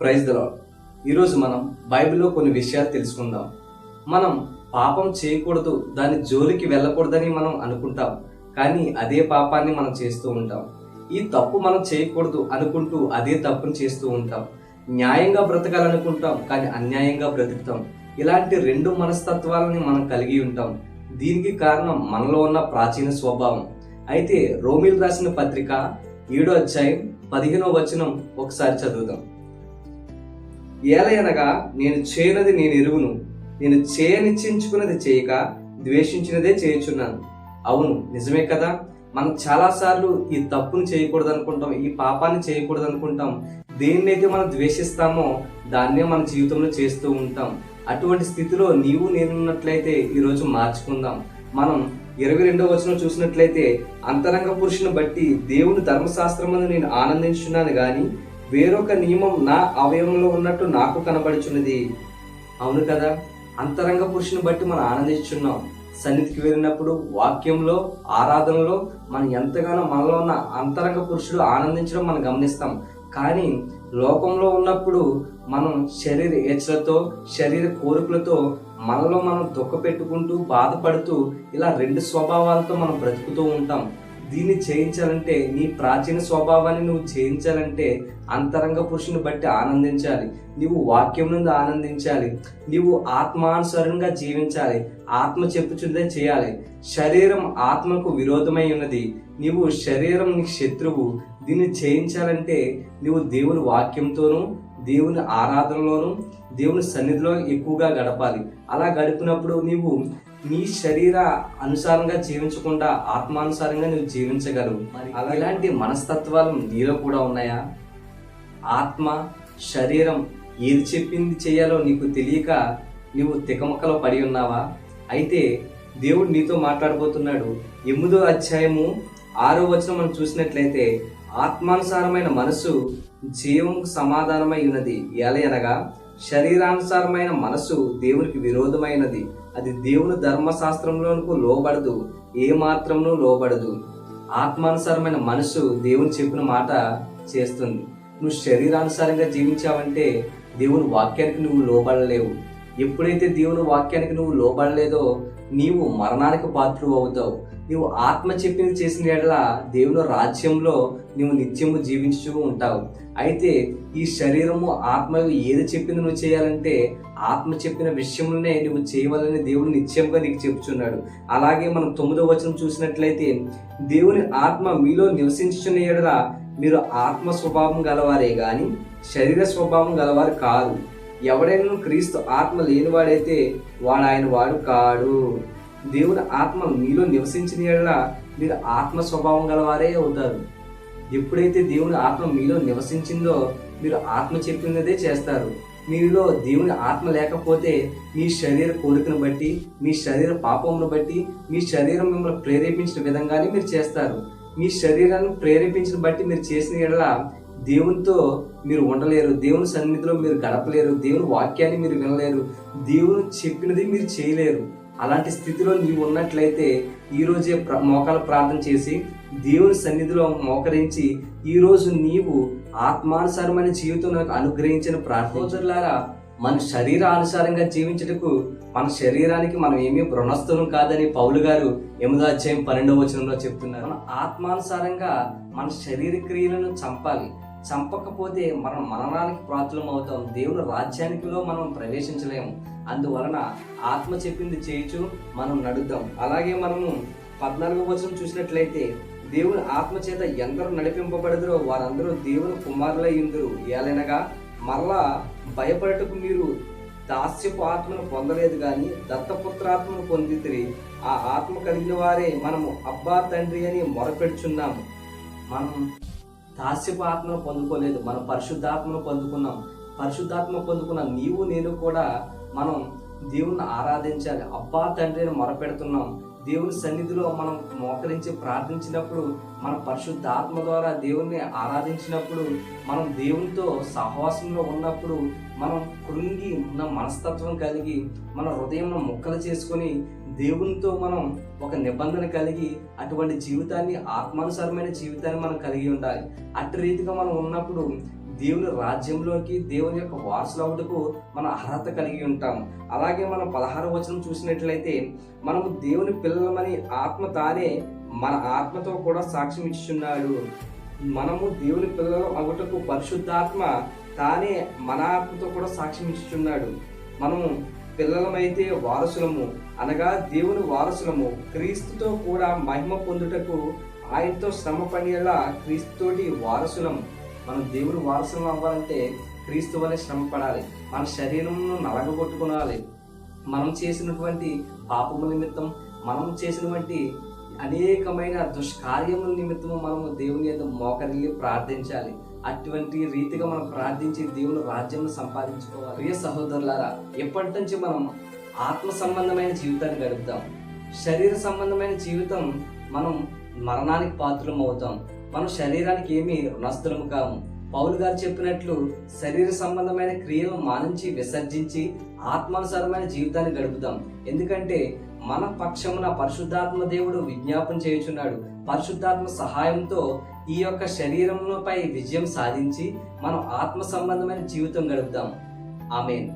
Praise the lord. ఈరోజు మనం బైబిల్లో కొన్ని విషయాలు తెలుసుకుందాం. మనం పాపం చేయకూడదు, దాని జోలికి వెళ్ళకూడదని మనం అనుకుంటాం, కానీ అదే పాపాన్ని మనం చేస్తూ ఉంటాం. ఈ తప్పు మనం చేయకూడదు అనుకుంటూ అదే తప్పును చేస్తూ ఉంటాం. న్యాయంగా బ్రతకాలనుకుంటాం, కానీ అన్యాయంగా బ్రతుకుతాం. ఇలాంటి రెండు మనస్తత్వాలని మనం కలిగి ఉంటాం. దీనికి కారణం మనలో ఉన్న ప్రాచీన స్వభావం. అయితే రోమీలు రాసిన పత్రిక 7వ అధ్యాయం 15వ వచనం ఒకసారి చదువుదాం. ఏలయనగా నేను చేయనది నేను ఎరుగును, నేను చేయనిచ్చించుకున్నది చేయక ద్వేషించినదే చేయుచున్నాను. అవును, నిజమే కదా. మనం చాలాసార్లు ఈ తప్పును చేయకూడదు అనుకుంటాం, ఈ పాపాన్ని చేయకూడదు అనుకుంటాం. దేన్నైతే మనం ద్వేషిస్తామో దాన్నే మన జీవితంలో చేస్తూ ఉంటాం. అటువంటి స్థితిలో నీవు నేనున్నట్లయితే ఈరోజు మార్చుకుందాం. మనం 22వ వచనం చూసినట్లయితే, అంతరంగ పురుషుని బట్టి దేవుని ధర్మశాస్త్రమును నేను ఆనందించున్నాను గాని వేరొక నియమం నా అవయవంలో ఉన్నట్టు నాకు కనబడుచున్నది. అవును కదా, అంతరంగ పురుషుని బట్టి మనం ఆనందించున్నాం. సన్నిధికి వెళ్ళినప్పుడు, వాక్యంలో, ఆరాధనలో మనం ఎంతగానో మనలో ఉన్న అంతరంగ పురుషుడు ఆనందించడం మనం గమనిస్తాం. కానీ లోకంలో ఉన్నప్పుడు మనం శరీర ఏచ్ఛలతో, శరీర కోరికలతో మనలో మనం దుఃఖపెట్టుకుంటూ, బాధపడుతూ ఇలా రెండు స్వభావాలతో మనం బ్రతుకుతూ ఉంటాం. దీన్ని జయించాలంటే, నీ ప్రాచీన స్వభావాన్ని నువ్వు జయించాలంటే అంతరంగ పురుషుని బట్టి ఆనందించాలి. నీవు వాక్యం నుండి ఆనందించాలి. నీవు ఆత్మానుసారంగా జీవించాలి. ఆత్మ చెప్పుచుందే చేయాలి. శరీరం ఆత్మకు విరోధమై ఉన్నది. నీవు శరీరం నీ శత్రువు. దీన్ని జయించాలంటే నీవు దేవుని వాక్యంతోనూ, దేవుని ఆరాధనలోను, దేవుని సన్నిధిలో ఎక్కువగా గడపాలి. అలా గడిపినప్పుడు నీవు నీ శరీర అనుసారంగా జీవించకుండా ఆత్మానుసారంగా నువ్వు జీవించగలవు. ఇలాంటి మనస్తత్వాలు నీలో కూడా ఉన్నాయా? ఆత్మ, శరీరం ఏది చెప్పింది చేయాలో నీకు తెలియక నువ్వు తికమకలో పడి ఉన్నావా? అయితే దేవుడు నీతో మాట్లాడబోతున్నాడు. 8వ అధ్యాయము 6వ వచనం మనం చూసినట్లయితే, ఆత్మానుసారమైన మనసు జీవముకు సమాధానమై ఉన్నది. ఎలయనగా శరీరానుసారమైన మనసు దేవునికి విరోధమైనది. అది దేవుని ధర్మశాస్త్రంలోనికి లోబడదు, ఏ మాత్రమును లోబడదు. ఆత్మానుసారమైన మనసు దేవుని చెప్పిన మాట చేస్తుంది. నువ్వు శరీరానుసారంగా జీవించావంటే దేవుని వాక్యానికి నువ్వు లోబడలేవు. ఎప్పుడైతే దేవుని వాక్యానికి నువ్వు లోబడలేదో నీవు మరణానికి పాత్రువు అవుతావు. నీవు ఆత్మ చెప్పింది చేసిన ఎడల దేవుని రాజ్యంలో నువ్వు నిత్యము జీవించు ఉంటావు. అయితే ఈ శరీరము, ఆత్మ ఏది చెప్పింది నువ్వు చేయాలంటే ఆత్మ చెప్పిన విషయంలోనే నువ్వు చేయవాలని దేవుడు నిత్యంగా నీకు చెప్తున్నాడు. అలాగే మనం 9వ వచనం చూసినట్లయితే, దేవుని ఆత్మ మీలో నివసించుచున్న ఎడల మీరు ఆత్మ స్వభావం గలవారే గాని శరీర స్వభావం గలవారు కాదు. ఎవడైనా క్రీస్తు ఆత్మ లేనివాడైతే వాడు ఆయన వాడు కాడు. దేవుని ఆత్మ మీలో నివసించిన ఎడల మీరు ఆత్మ స్వభావం గలవారే అవుతారు. ఎప్పుడైతే దేవుని ఆత్మ మీలో నివసించిందో మీరు ఆత్మ చెప్పినదే చేస్తారు. మీలో దేవుని ఆత్మ లేకపోతే మీ శరీర కోరికను బట్టి, మీ శరీర పాపమును బట్టి, మీ శరీరం మిమ్మల్ని ప్రేరేపించిన విధంగానే మీరు చేస్తారు. మీ శరీరాన్ని ప్రేరేపించిన బట్టి మీరు చేసిన ఎడల దేవునితో మీరు ఉండలేరు, దేవుని సన్నిధిలో మీరు గడపలేరు, దేవుని వాక్యాన్ని మీరు వినలేరు, దేవుని చెప్పినది మీరు చేయలేరు. అలాంటి స్థితిలో నీవు ఉన్నట్లయితే ఈరోజే మోకాలు ప్రార్థన చేసి దేవుని సన్నిధిలో మోకరించి ఈరోజు నీవు ఆత్మానుసారమైన జీవితం నాకు అనుగ్రహించిన ప్రార్థనలారా, మన శరీరానుసారంగా జీవించటకు మన శరీరానికి మనం ఏమీ రుణస్థులం కాదని పౌలు గారు 8వ అధ్యాయం 12వ వచనంలో చెప్తున్నారు. మన ఆత్మానుసారంగా మన శరీర క్రియలను చంపాలి. చంపకపోతే మనం మరణానికి పాత్రలం అవుతాం. దేవుని రాజ్యానికిలో మనం ప్రవేశించలేము. అందువలన ఆత్మ చెప్పింది చేయుచు మనం నడుద్దాం. అలాగే మనము 14వ వచనం చూసినట్లయితే, దేవుని ఆత్మ చేత ఎందరూ నడిపింపబడదురో వారందరూ దేవుని కుమారులై ఉందురు. ఏలైనగా మరలా భయపడటకు మీరు దాస్యపు ఆత్మను పొందలేదు గాని దత్తపుత్రాత్మను పొందితిరి. ఆ ఆత్మ కలిగిన వారే మనము అబ్బా తండ్రి అని మొరపెడుచున్నాము. మనం దాస్యపు ఆత్మను పొందుకోలేదు, మనం పరిశుద్ధాత్మను పొందుకున్నాం. పరిశుద్ధాత్మ పొందుకున్న నీవు నేను కూడా మనం దేవుణ్ణి ఆరాధించాలి. అబ్బా తండ్రి అని మొరపెడుతున్నాం. దేవుని సన్నిధిలో మనం మోకరించి ప్రార్థించినప్పుడు, మన పరిశుద్ధాత్మ ద్వారా దేవుణ్ణి ఆరాధించినప్పుడు, మనం దేవునితో సహవాసంలో ఉన్నప్పుడు, మనం కృంగి ఉన్న మనస్తత్వం కలిగి మన హృదయంలో ముక్కలు చేసుకొని దేవునితో మనం ఒక నిబంధన కలిగి అటువంటి జీవితాన్ని, ఆత్మానుసారమైన జీవితాన్ని మనం కలిగి ఉండాలి. అట్టి రీతిగా మనం ఉన్నప్పుడు దేవుని రాజ్యంలోకి, దేవుని యొక్క వారసులవుటకు మనం అర్హత కలిగి ఉంటాం. అలాగే మనం 16వ వచనం చూసినట్లయితే, మనము దేవుని పిల్లలమని ఆత్మ తానే మన ఆత్మతో కూడా సాక్ష్యం ఇచ్చుచున్నాడు. మనము దేవుని పిల్లలు అగుటకు పరిశుద్ధాత్మ తానే మన ఆత్మతో కూడా సాక్ష్యం ఇచ్చుచున్నాడు. మనము పిల్లలమైతే వారసులము, అనగా దేవుని వారసులము, క్రీస్తుతో కూడా మహిమ పొందుటకు ఆయనతో శ్రమ పడేలా క్రీస్తుతోటి వారసులం. మనం దేవుని వారసులం అవ్వాలంటే క్రీస్తు వలె శ్రమ పడాలి. మన శరీరంను నలగగొట్టుకోవాలి. మనం చేసినటువంటి పాపముల నిమిత్తం, మనం చేసినటువంటి అనేకమైన దుష్కార్యముల నిమిత్తము మనము దేవుని యొక్క మోకరిల్లి ప్రార్థించాలి. అటువంటి రీతిగా మనం ప్రార్థించి దేవుని రాజ్యం సంపాదించుకోవాలి. ప్రియ సహోదరులారా, ఎప్పటి నుంచి మనం ఆత్మ సంబంధమైన జీవితాన్ని గడుపుతాం. శరీర సంబంధమైన జీవితం మనం మరణానికి పాత్రం అవుతాం. మనం శరీరానికి ఏమీ రుణస్థులము కాము. పౌలు గారు చెప్పినట్లు శరీర సంబంధమైన క్రియలను మానించి విసర్జించి ఆత్మానుసారమైన జీవితాన్ని గడుపుతాం. ఎందుకంటే మన పక్షమున పరిశుద్ధాత్మ దేవుడు విజ్ఞాపన చేయుచున్నాడు. పరిశుద్ధాత్మ సహాయంతో ఈ యొక్క శరీరంపై విజయం సాధించి మనం ఆత్మ సంబంధమైన జీవితం గడుపుతాం. ఆమేన్.